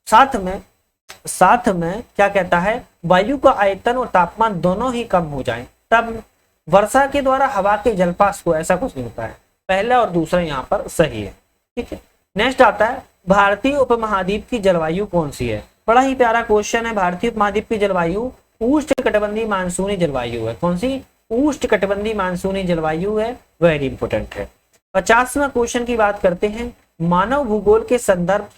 साथ में क्या कहता है, वायु का आयतन और तापमान दोनों ही कम हो जाए, तब वर्षा के द्वारा हवा के जलपास को, ऐसा कुछ नहीं होता है। पहला और दूसरा यहाँ पर सही है, ठीक है। नेक्स्ट आता है, भारतीय उपमहाद्वीप की जलवायु कौन सी है? बड़ा ही प्यारा क्वेश्चन है। भारतीय उपमहाद्वीप की जलवायु उष्णकटिबंधीय मानसूनी जलवायु है। कौन सी? उष्णकटिबंधीय मानसूनी जलवायु है, वेरी इंपोर्टेंट है। 50वां क्वेश्चन की बात करते हैं, मानव भूगोल के संदर्भ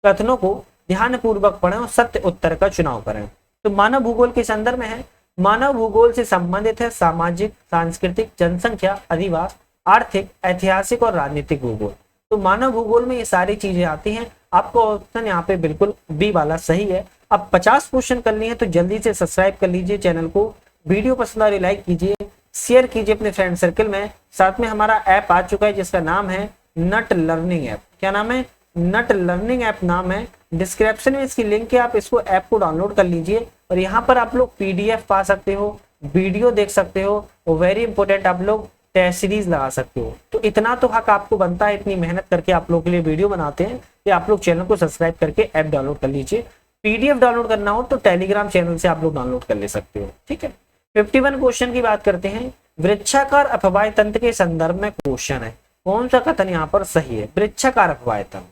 कथनों को ध्यान पूर्वक पढ़ें और सत्य उत्तर का चुनाव करें। तो मानव भूगोल किस अंदर में है? मानव भूगोल से संबंधित है सामाजिक, सांस्कृतिक, जनसंख्या, अधिवास, आर्थिक, ऐतिहासिक और राजनीतिक भूगोल। तो मानव भूगोल में ये सारी चीजें आती हैं। आपको ऑप्शन यहाँ पे बिल्कुल बी वाला सही है। अब 50 क्वेश्चन कर लिए हैं तो जल्दी से सब्सक्राइब कर लीजिए चैनल को। वीडियो पसंद आ रही लाइक कीजिए, शेयर कीजिए अपने फ्रेंड सर्कल में। साथ में हमारा ऐप आ चुका है जिसका नाम है नट लर्निंग ऐप। क्या नाम है? नट लर्निंग ऐप नाम है। डिस्क्रिप्शन में इसकी लिंक है, आप इसको ऐप को डाउनलोड कर लीजिए और यहाँ पर आप लोग पीडीएफ पा सकते हो, वीडियो देख सकते हो और वेरी इंपॉर्टेंट आप लोग टेस्ट सीरीज लगा सकते हो। तो इतना तो हक आपको बनता है, इतनी मेहनत करके आप लोगों के लिए वीडियो बनाते हैं कि आप लोग चैनल को सब्सक्राइब करके ऐप डाउनलोड कर लीजिए। पीडीएफ डाउनलोड करना हो तो टेलीग्राम चैनल से आप लोग डाउनलोड कर ले सकते हो। ठीक है, 51 क्वेश्चन की बात करते हैं। वृक्षाकार अफवाह तंत्र के संदर्भ में क्वेश्चन है, कौन सा कथन यहाँ पर सही है? वृक्षाकार अफवाह तंत्र,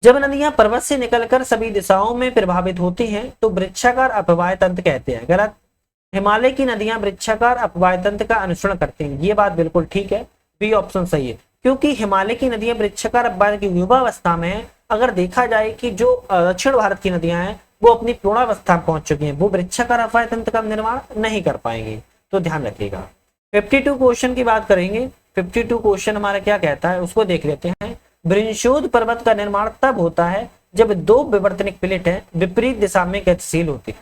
जब नदियां पर्वत से निकलकर सभी दिशाओं में प्रभावित होती हैं तो वृक्षाकार अपवाह तंत्र कहते हैं। गलत। हिमालय की नदियां वृक्षाकार अपवाह तंत्र का अनुसरण करती हैं, ये बात बिल्कुल ठीक है, बी ऑप्शन सही है। क्योंकि हिमालय की नदियां वृक्षाकार अपवाह की युवावस्था में है। अगर देखा जाए कि जो दक्षिण भारत की नदियां हैं वो अपनी पूर्णावस्था में पहुंच चुकी हैं, वो वृक्षाकार अपवाह तंत्र का निर्माण नहीं कर पाएंगे, तो ध्यान रखिएगा। 52 क्वेश्चन की बात करेंगे। 52 क्वेश्चन हमारा क्या कहता है उसको देख लेते हैं। वृषोद पर्वत का निर्माण तब होता है जब दो विवर्तनिक प्लेट हैं विपरीत दिशा में गतिशील होती है।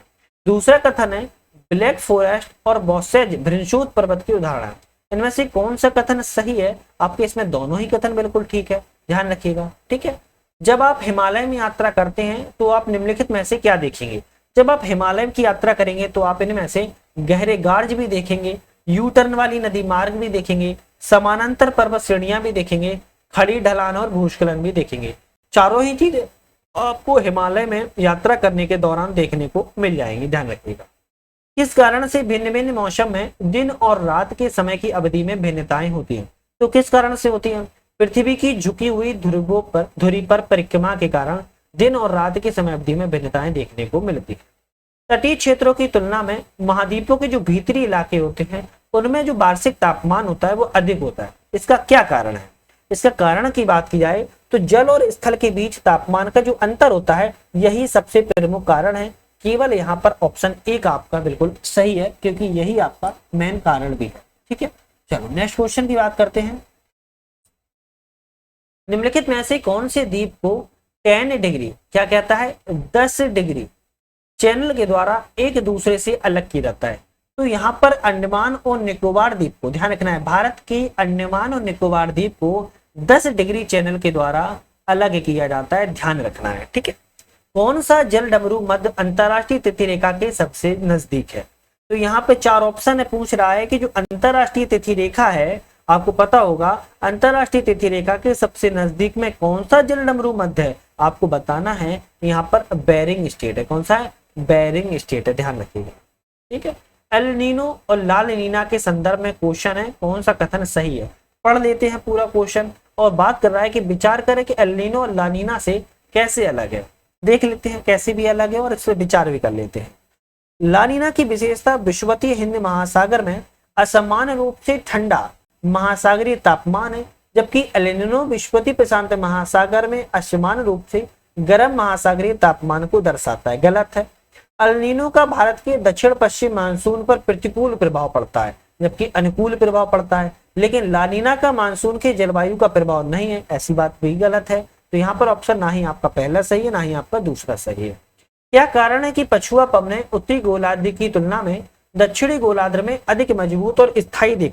दूसरा कथन है ब्लैक फॉरेस्ट और बॉसेज वृषोद पर्वत के उदाहरण। इनमें से कौन सा कथन सही है? आपके इसमें दोनों ही कथन बिल्कुल ठीक है, ध्यान रखिएगा। ठीक है, जब आप हिमालय में यात्रा करते हैं तो आप निम्नलिखित में से क्या देखेंगे? जब आप हिमालय की यात्रा करेंगे तो आप इनमें से गहरे गार्ज भी देखेंगे, यू टर्न वाली नदी मार्ग भी देखेंगे, समानांतर पर्वत श्रेणियां भी देखेंगे, खड़ी ढलान और भूस्खलन भी देखेंगे। चारों ही चीजें आपको हिमालय में यात्रा करने के दौरान देखने को मिल जाएंगी, ध्यान रखिएगा। किस कारण से भिन्न भिन्न मौसम में दिन और रात के समय की अवधि में भिन्नताएं होती हैं? तो किस कारण से होती हैं? पृथ्वी की झुकी हुई धुरी पर परिक्रमा के कारण दिन और रात की समय अवधि में भिन्नताएं देखने को मिलती है। तटीय क्षेत्रों की तुलना में महाद्वीपों के जो भीतरी इलाके होते हैं उनमें जो वार्षिक तापमान होता है वो अधिक होता है। इसका क्या कारण है? इसका कारण की बात की जाए तो जल और स्थल के बीच तापमान का जो अंतर होता है यही सबसे प्रमुख कारण है। केवल यहाँ पर ऑप्शन एक आपका बिल्कुल सही है क्योंकि यही आपका मेन कारण भी है। ठीक है, चलो नेक्स्ट क्वेश्चन की बात करते हैं। निम्नलिखित में से कौन से द्वीप को 10 डिग्री क्या कहता है 10 डिग्री चैनल के द्वारा एक दूसरे से अलग किया जाता है? तो यहाँ पर अंडमान और निकोबार द्वीप को ध्यान रखना है। भारत के अंडमान और निकोबार द्वीप को 10 डिग्री चैनल के द्वारा अलग किया जाता है, ध्यान रखना है। ठीक है, कौन सा जल डमरू मध्य अंतरराष्ट्रीय तिथि रेखा के सबसे नजदीक है? तो यहाँ पे 4 ऑप्शन है, पूछ रहा है कि जो अंतरराष्ट्रीय तिथि रेखा है आपको पता होगा अंतरराष्ट्रीय तिथि रेखा के सबसे नजदीक में कौन सा जल डमरू मध्य है आपको बताना है। यहाँ पर बेरिंग स्टेट है। कौन सा है? बेरिंग स्टेट है, ध्यान रखिएगा। ठीक है, एल नीनो और लाल नीना के संदर्भ में क्वेश्चन है, कौन सा कथन सही है? पढ़ लेते हैं पूरा क्वेश्चन और बात कर रहा है कि विचार करें कि एल नीनो और ला नीना से कैसे अलग है। देख लेते हैं कैसे भी अलग है और इस पर विचार भी कर लेते हैं। ला नीना की विशेषता विषुवतीय हिंद महासागर में असमान रूप से ठंडा महासागरीय तापमान है, जबकि एल नीनो विषुवतीय प्रशांत महासागर में असमान रूप से गर्म महासागरीय तापमान को दर्शाता है। गलत है। एल नीनो का भारत के दक्षिण पश्चिम मानसून पर प्रतिकूल प्रभाव पड़ता है जबकि अनुकूल प्रभाव पड़ता है, लेकिन ला नीना का मानसून के जलवायु का प्रभाव नहीं है, ऐसी बात भी गलत है। तो यहाँ पर ऑप्शन ना ही आपका पहला सही है ना ही आपका दूसरा सही है। क्या कारण है कि पछुआ पवनें उत्तरी गोलार्ध की तुलना में दक्षिणी गोलार्ध में अधिक मजबूत और स्थायी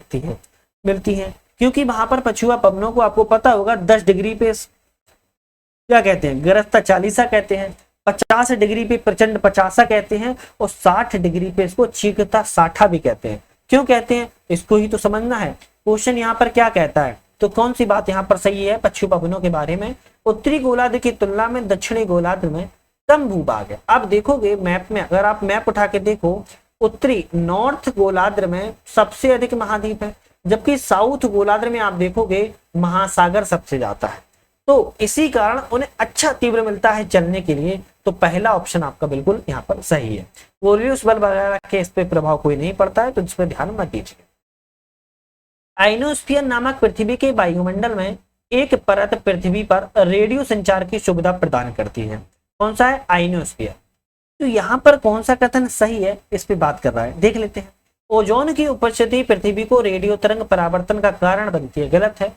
मिलती हैं? क्योंकि वहां पर पछुआ पवनों को आपको पता होगा 10 डिग्री पे क्या कहते हैं गरजता चालीसा कहते हैं, 50 डिग्री पे प्रचंड 50 कहते हैं और 60 डिग्री पे इसको चीखता 60 भी कहते हैं। क्यों कहते हैं इसको ही तो समझना है। क्वेश्चन यहाँ पर क्या कहता है तो कौन सी बात यहाँ पर सही है पश्चिमी पवनों के बारे में? उत्तरी गोलार्ध की तुलना में दक्षिणी गोलार्ध में कम भूभाग है। आप देखोगे मैप में, अगर आप मैप उठा के देखो उत्तरी नॉर्थ गोलार्ध में सबसे अधिक महाद्वीप है, जबकि साउथ गोलार्ध में आप देखोगे महासागर सबसे ज्यादा है। तो इसी कारण उन्हें अच्छा तीव्र मिलता है चलने के लिए। तो पहला ऑप्शन आपका बिल्कुल यहाँ पर सही है। कोरियोस बल वगैरह के इस पे प्रभाव कोई नहीं पड़ता है तो इस पर ध्यान मत दीजिए। आइनोस्फीयर नामक पृथ्वी के वायुमंडल में एक परत पृथ्वी पर रेडियो संचार की सुविधा प्रदान करती है। कौन सा है? आइनोस्फीयर। तो यहाँ पर कौन सा कथन सही है इस पे बात कर रहा है, देख लेते हैं। ओजोन की उपस्थिति पृथ्वी को रेडियो तरंग परावर्तन का कारण बनती है, गलत है।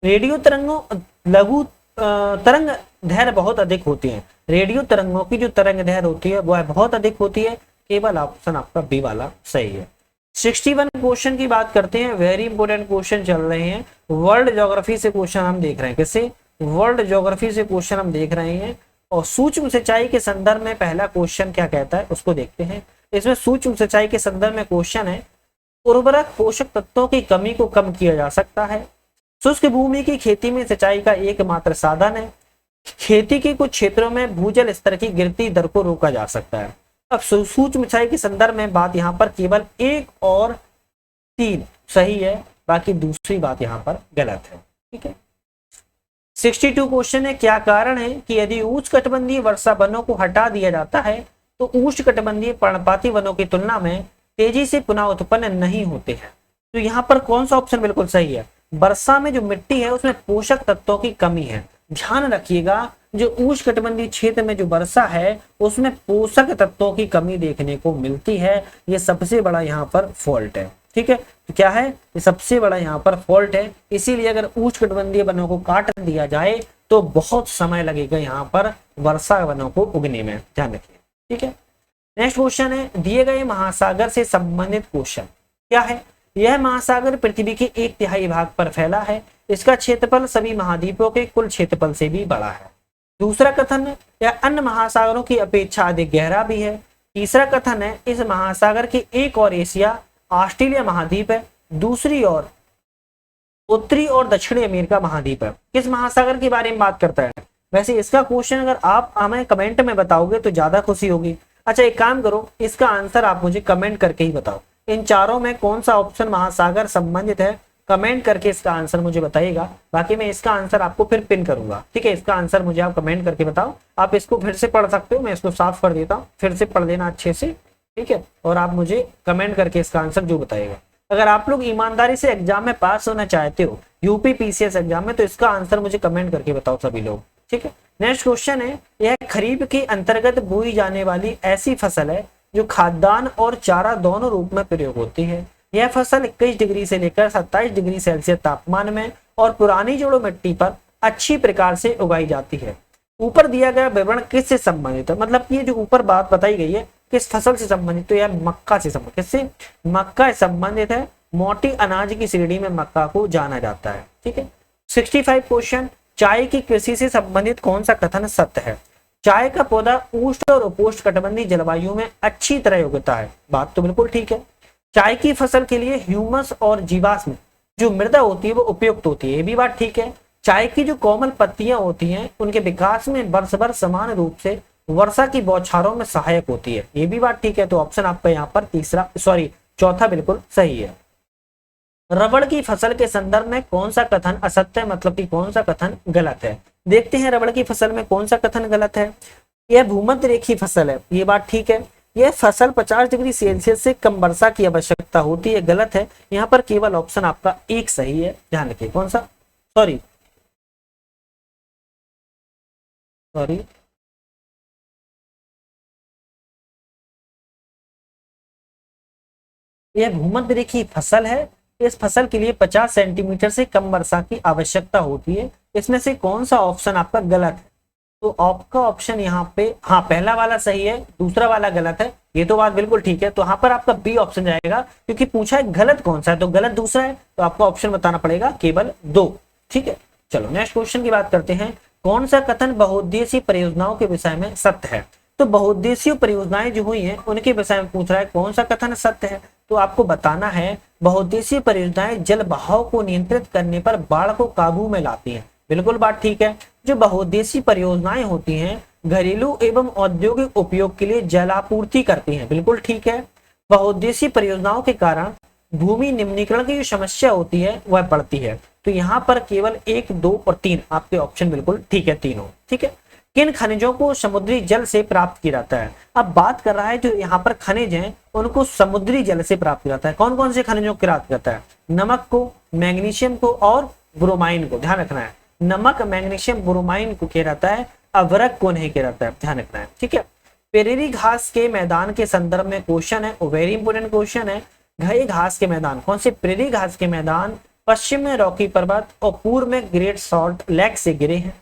रेडियो तरंगों लघु तरंग दैर्घ्य बहुत अधिक होती है। रेडियो तरंगों की जो तरंग दैर्घ्य होती है वह बहुत अधिक होती है, केवल ऑप्शन आपका बी वाला सही है। 61 क्वेश्चन की बात करते हैं, वेरी इंपॉर्टेंट क्वेश्चन चल रहे हैं। वर्ल्ड ज्योग्राफी से क्वेश्चन हम देख रहे हैं, किससे? वर्ल्ड ज्योग्राफी से क्वेश्चन हम देख रहे हैं। और सूक्ष्म सिंचाई के संदर्भ में पहला क्वेश्चन क्या कहता है उसको देखते हैं। इसमें सूक्ष्म सिंचाई के संदर्भ में क्वेश्चन है, उर्वरक पोषक तत्वों की कमी को कम किया जा सकता है। शुष्क भूमि की खेती में सिंचाई का एकमात्र साधन है। खेती के कुछ क्षेत्रों में भूजल स्तर की गिरती दर को रोका जा सकता है। अब सूक्ष्म सिंचाई के संदर्भ में बात यहाँ पर केवल 1 और 3 सही है, बाकी दूसरी बात यहाँ पर गलत है, ठीक है। 62 क्वेश्चन है, क्या कारण है कि यदि उष्णकटिबंधीय वर्षा वनों को हटा दिया जाता है तो उष्णकटिबंधीय पर्णपाती वनों की तुलना में तेजी से पुनः उत्पन्न नहीं होते हैं? तो यहाँ पर कौन सा ऑप्शन बिल्कुल सही है? वर्षा में जो मिट्टी है उसमें पोषक तत्वों की कमी है। ध्यान रखिएगा, जो उष्णकटिबंधीय क्षेत्र में जो वर्षा है उसमें पोषक तत्वों की कमी देखने को मिलती है। ये सबसे बड़ा यहाँ पर फॉल्ट है, ठीक है। तो क्या है? ये सबसे बड़ा यहाँ पर फॉल्ट है। इसीलिए अगर उष्णकटिबंधीय वनों को काट दिया जाए तो बहुत समय लगेगा यहाँ पर वर्षा वनों को उगने में, ध्यान रखिए, ठीक है। नेक्स्ट क्वेश्चन है, दिए गए महासागर से संबंधित क्वेश्चन क्या है? यह महासागर पृथ्वी के 1/3 भाग पर फैला है। इसका क्षेत्रफल सभी महाद्वीपों के कुल क्षेत्रफल से भी बड़ा है। दूसरा कथन है, यह अन्य महासागरों की अपेक्षा अधिक गहरा भी है। तीसरा कथन है, इस महासागर की एक और एशिया ऑस्ट्रेलिया महाद्वीप है, दूसरी ओर उत्तरी और दक्षिणी अमेरिका महाद्वीप है। किस महासागर के बारे में बात करता है? वैसे इसका क्वेश्चन अगर आप हमें कमेंट में बताओगे तो ज्यादा खुशी होगी। अच्छा एक काम करो, इसका आंसर आप मुझे कमेंट करके ही बताओ। इन चारों में कौन सा ऑप्शन महासागर संबंधित है, कमेंट करके इसका आंसर मुझे बताइएगा। बाकी मैं इसका आंसर आपको फिर पिन करूंगा, ठीक है। इसका आंसर मुझे आप कमेंट करके बताओ। आप इसको फिर से पढ़ सकते हो, मैं इसको साफ कर देता हूँ, फिर से पढ़ लेना अच्छे से, ठीक है। और आप मुझे कमेंट करके इसका आंसर जो बताएगा। अगर आप लोग ईमानदारी से एग्जाम में पास होना चाहते हो यूपी पीसीएस एग्जाम में, तो इसका आंसर मुझे कमेंट करके बताओ सभी लोग, ठीक है। नेक्स्ट क्वेश्चन है, यह खरीफ के अंतर्गत बोई जाने वाली ऐसी फसल है जो खाद्यान्न और चारा दोनों रूप में प्रयोग होती है। यह फसल 21 डिग्री से लेकर 27 डिग्री सेल्सियस तापमान में और पुरानी जोड़ों मिट्टी पर अच्छी प्रकार से उगाई जाती है। ऊपर दिया गया विवरण किससे संबंधित है? मतलब ये जो ऊपर बात बताई गई है किस फसल से संबंधित? तो यह मक्का से संबंधित। किससे? मक्का से संबंधित है। मोटी अनाज की श्रेणी में मक्का को जाना जाता है, ठीक है। 65 क्वेश्चन, चाय की कृषि से संबंधित कौन सा कथन सत्य है? चाय का पौधा उष्ण और उपोष्ण कटिबंधीय जलवायु में अच्छी तरह उगता है, बात तो बिल्कुल ठीक है। चाय की फसल के लिए ह्यूमस और जीवाश्म जो मृदा होती है वो उपयुक्त होती है, ये भी बात ठीक है। चाय की जो कोमल पत्तियां होती हैं उनके विकास में वर्ष भर समान रूप से वर्षा की बौछारों में सहायक होती है, ये भी बात ठीक है। तो ऑप्शन आपका यहाँ पर चौथा बिल्कुल सही है। रबड़ की फसल के संदर्भ में कौन सा कथन असत्य है, मतलब कि कौन सा कथन गलत है? देखते हैं रबड़ की फसल में कौन सा कथन गलत है। यह भूमध्य रेखीय फसल है, ये बात ठीक है। यह फसल 50 डिग्री सेल्सियस से कम वर्षा की आवश्यकता होती है, गलत है। यहाँ पर केवल ऑप्शन आपका एक सही है, ध्यान रखिए। कौन सा? सॉरी यह भूमध्य रेखीय फसल है। इस फसल के लिए 50 सेंटीमीटर से कम वर्षा की आवश्यकता होती है। इसमें से कौन सा ऑप्शन आपका गलत है? तो आपका ऑप्शन यहाँ पे हाँ पहला वाला सही है, दूसरा वाला गलत है, ये तो बात बिल्कुल ठीक है। तो यहाँ पर आपका बी ऑप्शन जाएगा, क्योंकि पूछा है गलत कौन सा है, तो गलत दूसरा है, तो आपका ऑप्शन बताना पड़ेगा केवल 2, ठीक है। चलो नेक्स्ट क्वेश्चन की बात करते हैं। कौन सा कथन बहुउद्देशीय परियोजनाओं के विषय में सत्य है? तो बहुउद्देशीय परियोजनाएं जो हुई हैं उनके विषय में पूछ रहा है कौन सा कथन सत्य है। तो आपको बताना है बहुउद्देशीय परियोजनाएं जल बहाव को नियंत्रित करने पर बाढ़ को काबू में लाती हैं, बिल्कुल बात ठीक है। जो बहुउद्देशीय परियोजनाएं होती हैं घरेलू एवं औद्योगिक उपयोग के लिए जलापूर्ति करती हैं, बिल्कुल ठीक है। बहुउद्देशीय परियोजनाओं के कारण भूमि निम्नीकरण की जो समस्या होती है वह बढ़ती है। तो यहाँ पर केवल 1, 2 और 3 आपके ऑप्शन बिल्कुल ठीक है, तीनों ठीक है। किन खनिजों को समुद्री जल से प्राप्त किया जाता है? अब बात कर रहा है जो यहाँ पर खनिज हैं उनको समुद्री जल से प्राप्त किया जाता है। कौन कौन से खनिजों को प्राप्त करता है? नमक को, मैग्नीशियम को और ब्रोमाइन को, ध्यान रखना है। नमक, मैग्नीशियम, ब्रोमाइन को किया जाता है, अवरक को नहीं किया जाता है, ध्यान रखना है, ठीक है। प्रेरी घास के मैदान के संदर्भ में क्वेश्चन है, वेरी इंपोर्टेंट क्वेश्चन है। घई घास के मैदान कौन से? प्रेरी घास के मैदान पश्चिम में रॉकी पर्वत और पूर्व में ग्रेट सॉल्ट लेक से घिरे हैं।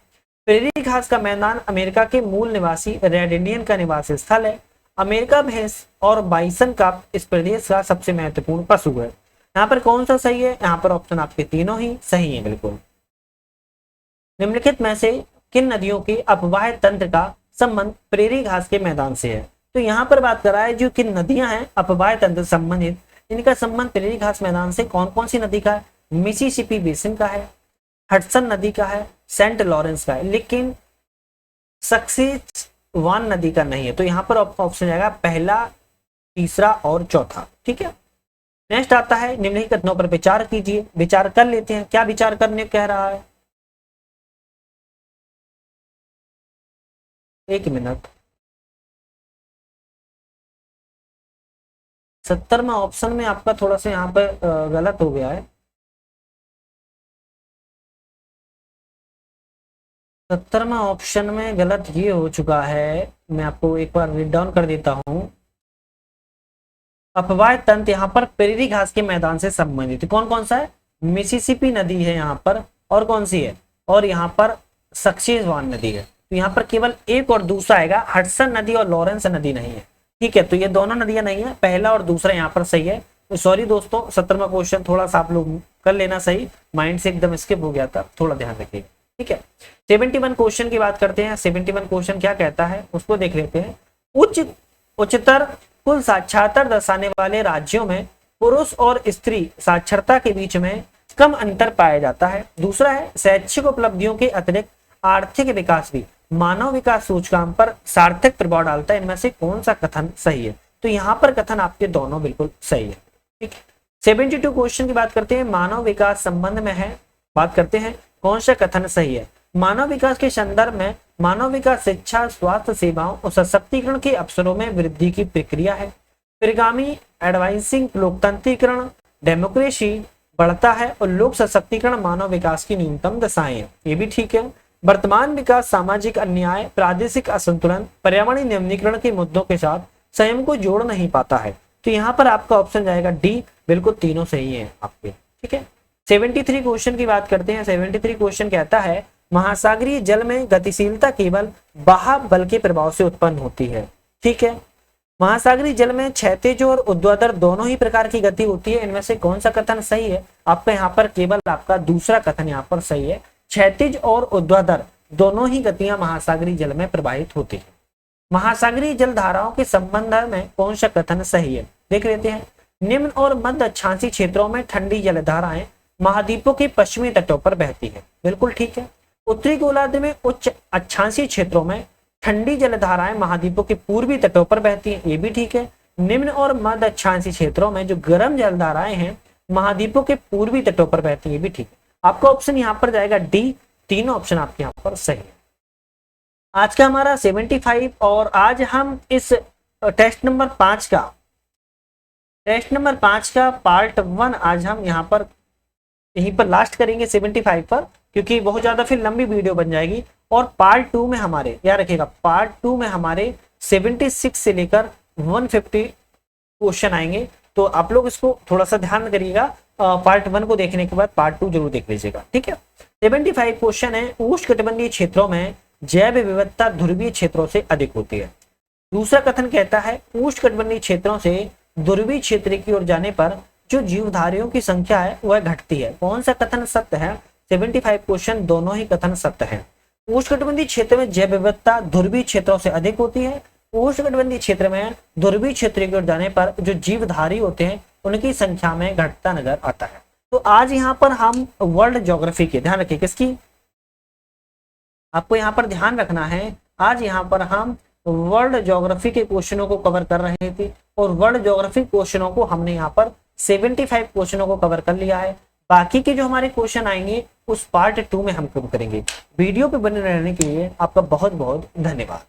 प्रेरी घास का मैदान अमेरिका के मूल निवासी रेड इंडियन का निवास स्थल है। अमेरिका भैंस और बाइसन का इस प्रदेश का सबसे महत्वपूर्ण पशु है। यहाँ पर कौन सा सही है? यहाँ पर ऑप्शन आपके तीनों ही सही है बिल्कुल। निम्नलिखित में से किन नदियों के अपवाह तंत्र का संबंध प्रेरी घास के मैदान से है? तो यहाँ पर बात कर रहा है जो किन नदियां हैं अपवाह तंत्र संबंधित, इनका संबंध प्रेरी घास मैदान से कौन कौन सी नदी का है? मिसिसिपी बेसिन का है, हडसन नदी का है, सेंट लॉरेंस का है, लेकिन सक्सेसवान नदी का नहीं है। तो यहाँ पर ऑप्शन जाएगा पहला, तीसरा और चौथा। ठीक है, नेक्स्ट आता है निम्नलिखित कथनों पर विचार कीजिए। विचार कर लेते हैं, क्या विचार करने कह रहा है? एक मिनट, 70 ऑप्शन में आपका थोड़ा सा यहाँ पर गलत हो गया है। 70 ऑप्शन में गलत ये हो चुका है, मैं आपको एक बार रीड डाउन कर देता हूं। अपवाह तंत्र यहाँ पर प्रेरी घास के मैदान से संबंधित कौन कौन सा है? मिसिसिपी नदी है यहाँ पर, और कौन सी है? और यहाँ पर सक्सेसवान नदी है। तो यहाँ पर केवल एक और दूसरा आएगा, हडसन नदी और लॉरेंस नदी नहीं है। ठीक है, तो ये दोनों नदियां नहीं है, पहला और दूसरा यहाँ पर सही है। तो सॉरी दोस्तों, 70वां क्वेश्चन थोड़ा सा आप लोग कर लेना सही, माइंड से एकदम स्किप हो गया था, थोड़ा ध्यान रखिएगा। ठीक है, 71 क्वेश्चन की बात करते हैं। 71 क्वेश्चन क्या कहता है उसको देख लेते हैं। उच्चतर कुल साक्षरता दर्शाने वाले राज्यों में पुरुष और स्त्री साक्षरता के बीच में कम अंतर पाया जाता है। दूसरा है शैक्षिक उपलब्धियों के अतिरिक्त आर्थिक विकास भी मानव विकास सूचकांक पर सार्थक प्रभाव डालता है। इनमें से कौन सा कथन सही है? तो यहाँ पर कथन आपके दोनों बिल्कुल सही है। ठीक है, 72 क्वेश्चन की बात करते हैं। मानव विकास संबंध में है, बात करते हैं कौन सा कथन सही है। मानव विकास के संदर्भ में मानव विकास शिक्षा, स्वास्थ्य सेवाओं और सशक्तिकरण के अवसरों में वृद्धि की प्रक्रिया है। परिगामी एडवांसिंग लोकतंत्रीकरण डेमोक्रेसी बढ़ता है और लोक सशक्तिकरण मानव विकास की न्यूनतम दशाएं हैं। ये भी ठीक है। वर्तमान विकास सामाजिक अन्याय, प्रादेशिक असंतुलन, पर्यावरणीय नियमनीकरण के मुद्दों के साथ स्वयं को जोड़ नहीं पाता है। तो यहाँ पर आपका ऑप्शन जाएगा डी, बिल्कुल तीनों सही है आपके। ठीक है, 73 क्वेश्चन की बात करते हैं। 73 क्वेश्चन कहता है महासागरीय जल में गतिशीलता केवल बहाव बल के प्रभाव से उत्पन्न होती है। ठीक है, महासागरीय जल में क्षैतिज और ऊर्ध्वाधर दोनों ही प्रकार की गति होती है। इनमें से कौन सा कथन सही है? आपका यहाँ पर केवल आपका दूसरा कथन यहाँ पर सही है। क्षैतिज और ऊर्ध्वाधर दोनों ही गतियां महासागरीय जल में प्रवाहित होती है। महासागरीय जल धाराओं के संबंध में कौन सा कथन सही है? देख लेते हैं। निम्न और मध्य अक्षांशीय क्षेत्रों में ठंडी जलधाराएं महाद्वीपों के पश्चिमी तटों पर बहती है। बिल्कुल ठीक है। उत्तरी गोलार्ध में उच्च अक्षांशीय क्षेत्रों में ठंडी जलधाराएं महाद्वीपों के पूर्वी तटों पर बहती है। ये भी ठीक है। निम्न और मध्य अक्षांशीय क्षेत्रों में जो गर्म जलधाराएं हैं महाद्वीपों के पूर्वी तटों पर बहती है। ये भी ठीक है। आपका ऑप्शन यहाँ पर जाएगा डी, तीनों ऑप्शन आपके यहाँ पर सही है। आज का हमारा 75 और आज हम इस टेस्ट नंबर 5 का पार्ट 1 आज हम यहाँ पर यहीं पर लास्ट करेंगे 75 पर, क्योंकि बहुत ज्यादा फिर लंबी वीडियो बन जाएगी। और पार्ट 2 में हमारे, याद रखिएगा, पार्ट 2 में हमारे 76 से लेकर 150 क्वेश्चन आएंगे। तो आप लोग इसको थोड़ा सा ध्यान करिएगा। पार्ट 1 को देखने के बाद पार्ट 2 जरूर देख लीजिएगा। ठीक है, 75 क्वेश्चन है। उष्णकटिबंधीय क्षेत्रों में जैव विविधता ध्रुवीय क्षेत्रों से अधिक होती है। दूसरा कथन कहता है उष्णकटिबंधीय क्षेत्रों से ध्रुवीय क्षेत्र की ओर जाने पर जो जीवधारियों की संख्या है वह घटती है। कौन सा कथन सत्य है? 75 क्वेश्चन दोनों ही कथन सत्य है। उष्णकटिबंधीय क्षेत्र में जैव विविधता ध्रुवीय क्षेत्रों से अधिक होती है। उष्णकटिबंधीय क्षेत्र में ध्रुवीय क्षेत्र की ओर जाने पर जो जीवधारी होते हैं उनकी संख्या में घटता नजर आता है। तो आज यहाँ पर हम वर्ल्ड ज्योग्राफी के, ध्यान रखिए किसकी, आपको यहाँ पर ध्यान रखना है, आज यहाँ पर हम वर्ल्ड ज्योग्राफी के क्वेश्चनों को कवर कर रहे थे। और वर्ल्ड ज्योग्राफी क्वेश्चनों को हमने यहाँ पर 75 क्वेश्चनों को कवर कर लिया है। बाकी के जो हमारे क्वेश्चन आएंगे उस पार्ट 2 में हम कवर करेंगे। वीडियो पे बने रहने के लिए आपका बहुत बहुत धन्यवाद।